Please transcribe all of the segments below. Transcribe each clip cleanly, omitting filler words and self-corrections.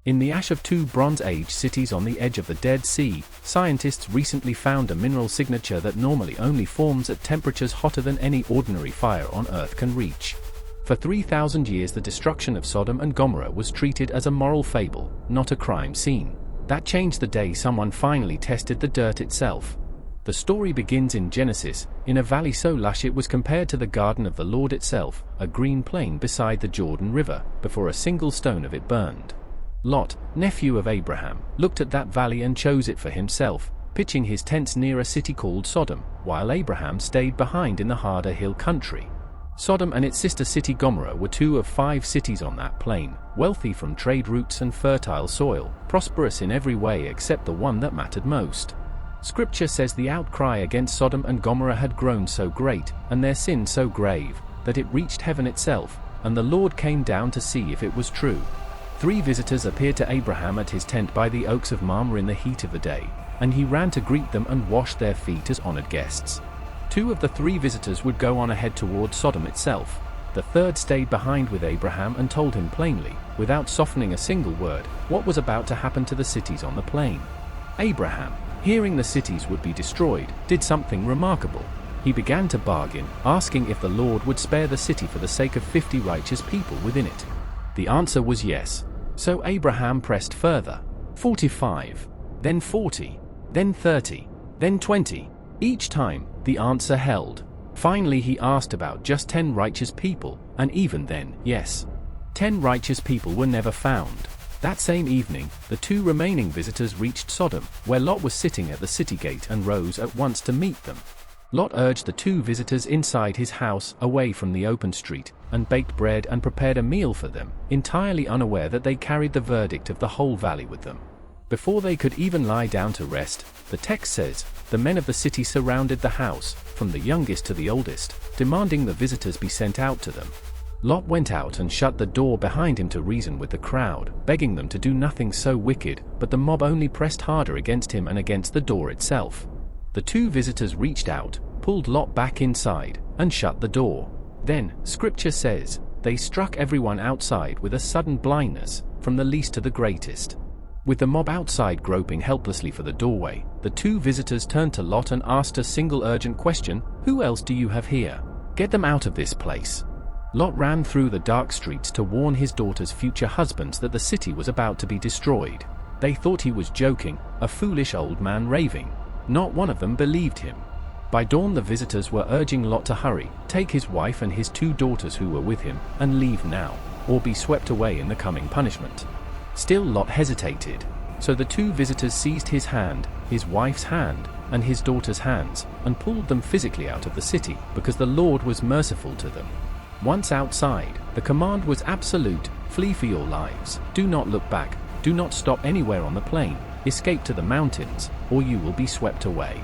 In the ash of two Bronze Age cities on the edge of the Dead Sea, scientists recently found a mineral signature that normally only forms at temperatures hotter than any ordinary fire on Earth can reach. For 3,000 years the destruction of Sodom and Gomorrah was treated as a moral fable, not a crime scene. That changed the day someone finally tested the dirt itself. The story begins in Genesis, in a valley so lush it was compared to the garden of the Lord itself, a green plain beside the Jordan River, before a single stone of it burned. Lot, nephew of Abraham, looked at that valley and chose it for himself, pitching his tents near a city called Sodom, while Abraham stayed behind in the harder hill country. Sodom and its sister city Gomorrah were 2 of 5 cities on that plain, wealthy from trade routes and fertile soil, prosperous in every way except the one that mattered most. Scripture says the outcry against Sodom and Gomorrah had grown so great, and their sin so grave, that it reached heaven itself, and the Lord came down to see if it was true. 3 visitors appeared to Abraham at his tent by the oaks of Mamre in the heat of the day, and he ran to greet them and washed their feet as honored guests. 2 of the 3 visitors would go on ahead toward Sodom itself. The 3rd stayed behind with Abraham and told him plainly, without softening a single word, what was about to happen to the cities on the plain. Abraham, hearing the cities would be destroyed, did something remarkable. He began to bargain, asking if the Lord would spare the city for the sake of 50 righteous people within it. The answer was yes. So Abraham pressed further. 45, then 40, then 30, then 20. Each time, the answer held. Finally he asked about just 10 righteous people, and even then, yes. 10 righteous people were never found. That same evening, the 2 remaining visitors reached Sodom, where Lot was sitting at the city gate and rose at once to meet them. Lot urged the 2 visitors inside his house, away from the open street, and baked bread and prepared a meal for them, entirely unaware that they carried the verdict of the whole valley with them. Before they could even lie down to rest, the text says, the men of the city surrounded the house, from the youngest to the oldest, demanding the visitors be sent out to them. Lot went out and shut the door behind him to reason with the crowd, begging them to do nothing so wicked, but the mob only pressed harder against him and against the door itself. The 2 visitors reached out, pulled Lot back inside, and shut the door. Then, Scripture says, they struck everyone outside with a sudden blindness, from the least to the greatest. With the mob outside groping helplessly for the doorway, the 2 visitors turned to Lot and asked a single urgent question, "Who else do you have here? Get them out of this place." Lot ran through the dark streets to warn his daughter's future husbands that the city was about to be destroyed. They thought he was joking, a foolish old man raving. Not one of them believed him. By dawn the visitors were urging Lot to hurry, take his wife and his 2 daughters who were with him, and leave now, or be swept away in the coming punishment. Still Lot hesitated. So the 2 visitors seized his hand, his wife's hand, and his daughter's hands, and pulled them physically out of the city, because the Lord was merciful to them. Once outside, the command was absolute, flee for your lives, do not look back, do not stop anywhere on the plain, escape to the mountains, or you will be swept away.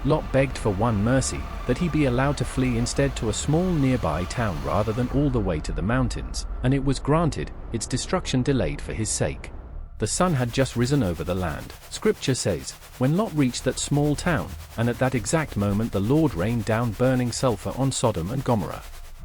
Lot begged for one mercy, that he be allowed to flee instead to a small nearby town rather than all the way to the mountains, and it was granted, its destruction delayed for his sake. The sun had just risen over the land, Scripture says, when Lot reached that small town, and at that exact moment the Lord rained down burning sulfur on Sodom and Gomorrah.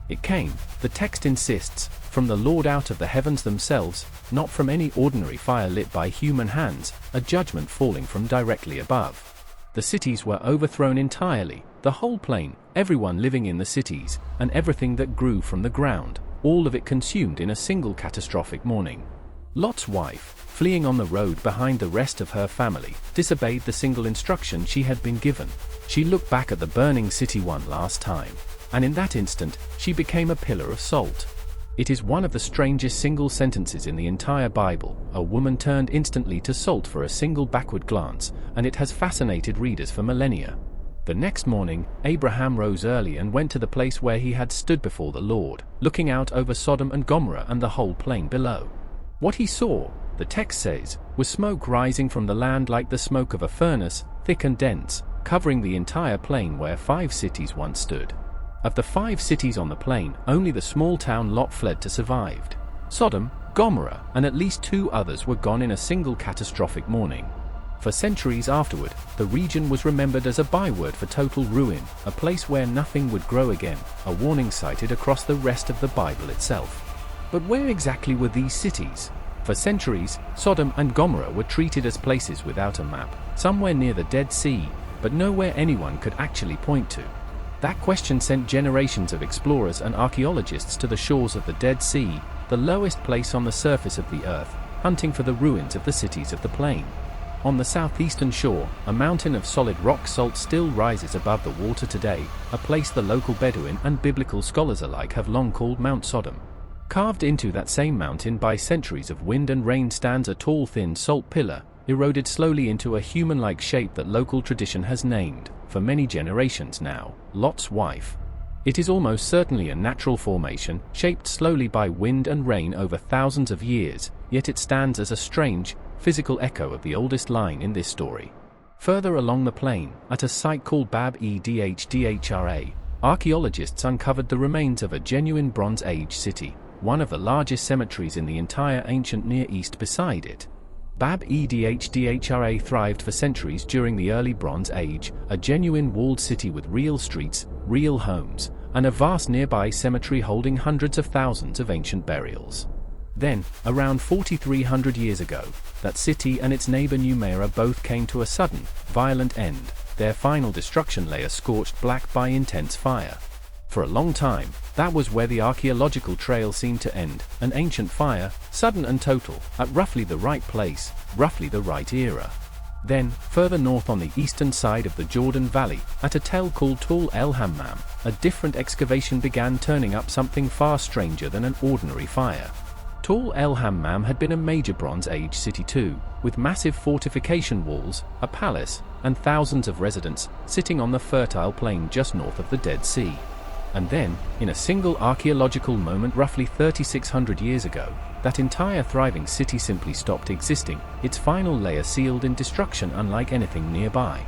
It came, the text insists, from the Lord out of the heavens themselves, not from any ordinary fire lit by human hands, a judgment falling from directly above. The cities were overthrown entirely, the whole plain, everyone living in the cities, and everything that grew from the ground, all of it consumed in a single catastrophic morning. Lot's wife, fleeing on the road behind the rest of her family, disobeyed the single instruction she had been given. She looked back at the burning city one last time, and in that instant, she became a pillar of salt. It is one of the strangest single sentences in the entire Bible. A woman turned instantly to salt for a single backward glance, and it has fascinated readers for millennia. The next morning, Abraham rose early and went to the place where he had stood before the Lord, looking out over Sodom and Gomorrah and the whole plain below. What he saw, the text says, was smoke rising from the land like the smoke of a furnace, thick and dense, covering the entire plain where 5 cities once stood. Of the 5 cities on the plain, only the small town Lot fled to survived. Sodom, Gomorrah, and at least 2 others were gone in a single catastrophic morning. For centuries afterward, the region was remembered as a byword for total ruin, a place where nothing would grow again, a warning cited across the rest of the Bible itself. But where exactly were these cities? For centuries, Sodom and Gomorrah were treated as places without a map, somewhere near the Dead Sea, but nowhere anyone could actually point to. That question sent generations of explorers and archaeologists to the shores of the Dead Sea, the lowest place on the surface of the earth, hunting for the ruins of the cities of the plain. On the southeastern shore, a mountain of solid rock salt still rises above the water today, a place the local Bedouin and biblical scholars alike have long called Mount Sodom. Carved into that same mountain by centuries of wind and rain stands a tall thin salt pillar, eroded slowly into a human-like shape that local tradition has named, for many generations now, Lot's wife. It is almost certainly a natural formation, shaped slowly by wind and rain over thousands of years, yet it stands as a strange, physical echo of the oldest line in this story. Further along the plain, at a site called Bab-e-Dhdhra, archaeologists uncovered the remains of a genuine Bronze Age city, one of the largest cemeteries in the entire ancient Near East beside it. Bab-e-Dhdhra thrived for centuries during the early Bronze Age, a genuine walled city with real streets, real homes, and a vast nearby cemetery holding hundreds of thousands of ancient burials. Then, around 4,300 years ago, that city and its neighbor Numaira both came to a sudden, violent end, their final destruction layer scorched black by intense fire. For a long time, that was where the archaeological trail seemed to end, an ancient fire, sudden and total, at roughly the right place, roughly the right era. Then, further north on the eastern side of the Jordan Valley, at a tell called el-Hammam, a different excavation began turning up something far stranger than an ordinary fire. El-Hammam had been a major Bronze Age city too, with massive fortification walls, a palace, and thousands of residents, sitting on the fertile plain just north of the Dead Sea. And then, in a single archaeological moment roughly 3,600 years ago, that entire thriving city simply stopped existing, its final layer sealed in destruction unlike anything nearby.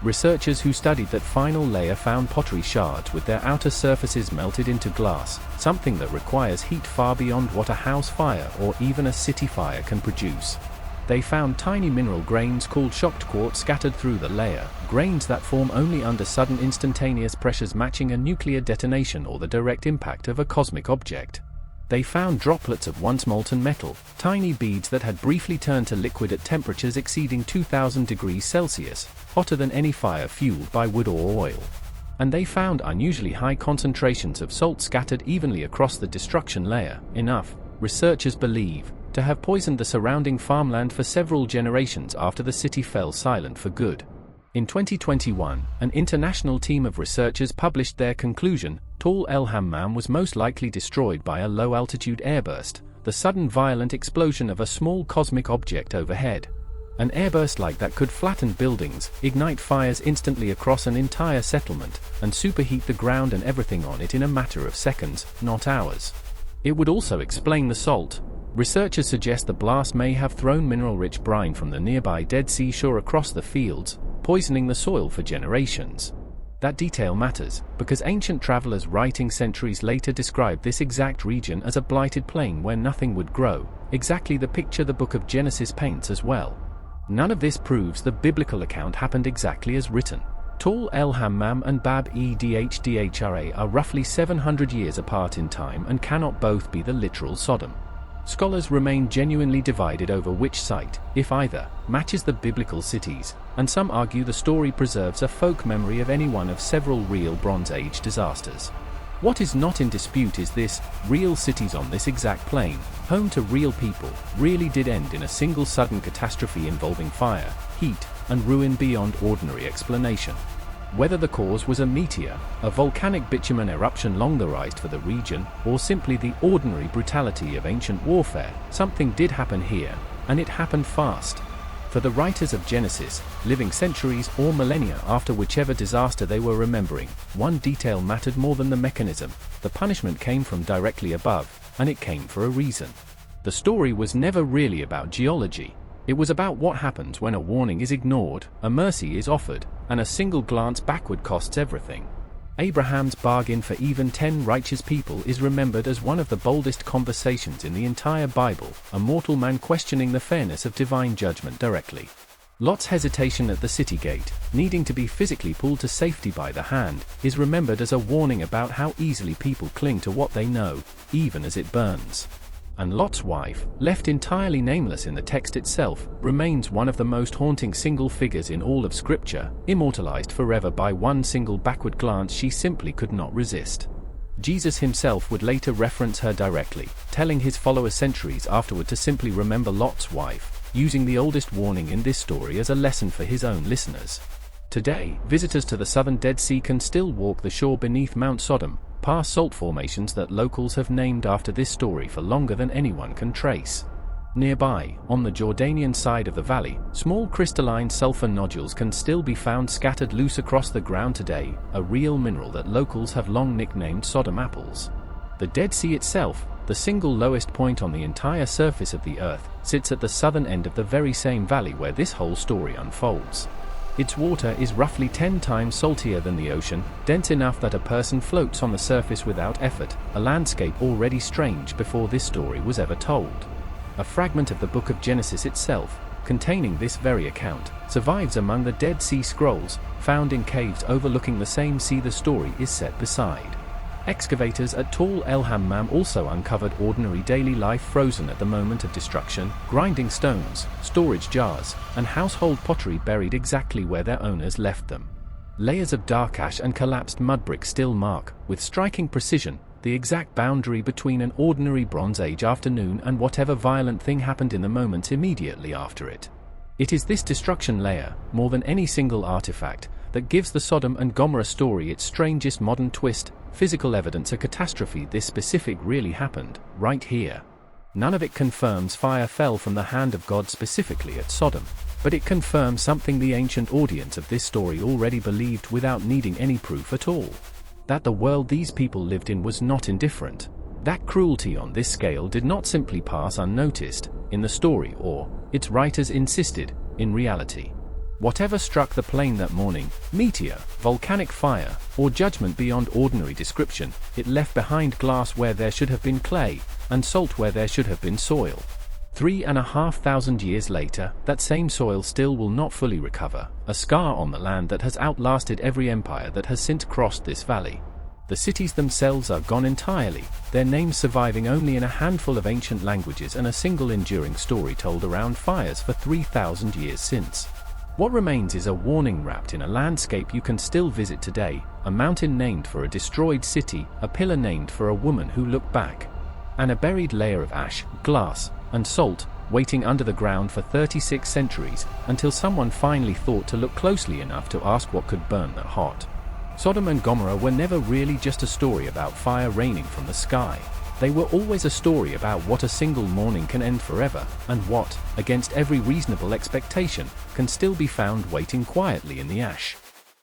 Researchers who studied that final layer found pottery shards with their outer surfaces melted into glass, something that requires heat far beyond what a house fire or even a city fire can produce. They found tiny mineral grains called shocked quartz scattered through the layer, grains that form only under sudden instantaneous pressures matching a nuclear detonation or the direct impact of a cosmic object. They found droplets of once molten metal, tiny beads that had briefly turned to liquid at temperatures exceeding 2,000 degrees Celsius, hotter than any fire fueled by wood or oil. And they found unusually high concentrations of salt scattered evenly across the destruction layer, enough, researchers believe, to have poisoned the surrounding farmland for several generations after the city fell silent for good. In 2021, an international team of researchers published their conclusion: el-Hammam was most likely destroyed by a low-altitude airburst, the sudden violent explosion of a small cosmic object overhead. An airburst like that could flatten buildings, ignite fires instantly across an entire settlement, and superheat the ground and everything on it in a matter of seconds, not hours. It would also explain the salt. Researchers suggest the blast may have thrown mineral-rich brine from the nearby Dead Sea shore across the fields, poisoning the soil for generations. That detail matters, because ancient travelers writing centuries later described this exact region as a blighted plain where nothing would grow, exactly the picture the book of Genesis paints as well. None of this proves the biblical account happened exactly as written. el-Hammam and Bab-e-Dhdhra are roughly 700 years apart in time and cannot both be the literal Sodom. Scholars remain genuinely divided over which site, if either, matches the biblical cities, and some argue the story preserves a folk memory of any one of several real Bronze Age disasters. What is not in dispute is this: real cities on this exact plain, home to real people, really did end in a single sudden catastrophe involving fire, heat, and ruin beyond ordinary explanation. Whether the cause was a meteor, a volcanic bitumen eruption long theorized for the region, or simply the ordinary brutality of ancient warfare, something did happen here, and it happened fast. For the writers of Genesis, living centuries or millennia after whichever disaster they were remembering, one detail mattered more than the mechanism: the punishment came from directly above, and it came for a reason. The story was never really about geology. It was about what happens when a warning is ignored, a mercy is offered, and a single glance backward costs everything. Abraham's bargain for even 10 righteous people is remembered as one of the boldest conversations in the entire Bible, a mortal man questioning the fairness of divine judgment directly. Lot's hesitation at the city gate, needing to be physically pulled to safety by the hand, is remembered as a warning about how easily people cling to what they know, even as it burns. And Lot's wife, left entirely nameless in the text itself, remains one of the most haunting single figures in all of Scripture, immortalized forever by one single backward glance she simply could not resist. Jesus himself would later reference her directly, telling his followers centuries afterward to simply remember Lot's wife, using the oldest warning in this story as a lesson for his own listeners. Today, visitors to the southern Dead Sea can still walk the shore beneath Mount Sodom, past salt formations that locals have named after this story for longer than anyone can trace. Nearby, on the Jordanian side of the valley, small crystalline sulfur nodules can still be found scattered loose across the ground today, a real mineral that locals have long nicknamed Sodom apples. The Dead Sea itself, the single lowest point on the entire surface of the earth, sits at the southern end of the very same valley where this whole story unfolds. Its water is roughly 10 times saltier than the ocean, dense enough that a person floats on the surface without effort, a landscape already strange before this story was ever told. A fragment of the book of Genesis itself, containing this very account, survives among the Dead Sea Scrolls, found in caves overlooking the same sea the story is set beside. Excavators at Tall el-Hammam also uncovered ordinary daily life frozen at the moment of destruction, grinding stones, storage jars, and household pottery buried exactly where their owners left them. Layers of dark ash and collapsed mud bricks still mark, with striking precision, the exact boundary between an ordinary Bronze Age afternoon and whatever violent thing happened in the moments immediately after it. It is this destruction layer, more than any single artifact, that gives the Sodom and Gomorrah story its strangest modern twist, physical evidence a catastrophe this specific really happened, right here. None of it confirms fire fell from the hand of God specifically at Sodom, but it confirms something the ancient audience of this story already believed without needing any proof at all. That the world these people lived in was not indifferent. That cruelty on this scale did not simply pass unnoticed, in the story or, its writers insisted, in reality. Whatever struck the plain that morning, meteor, volcanic fire, or judgment beyond ordinary description, it left behind glass where there should have been clay, and salt where there should have been soil. 3,500 years later, that same soil still will not fully recover, a scar on the land that has outlasted every empire that has since crossed this valley. The cities themselves are gone entirely, their names surviving only in a handful of ancient languages and a single enduring story told around fires for 3,000 years since. What remains is a warning wrapped in a landscape you can still visit today, a mountain named for a destroyed city, a pillar named for a woman who looked back, and a buried layer of ash, glass, and salt, waiting under the ground for 36 centuries, until someone finally thought to look closely enough to ask what could burn that hot. Sodom and Gomorrah were never really just a story about fire raining from the sky. They were always a story about what a single morning can end forever, and what, against every reasonable expectation, can still be found waiting quietly in the ash.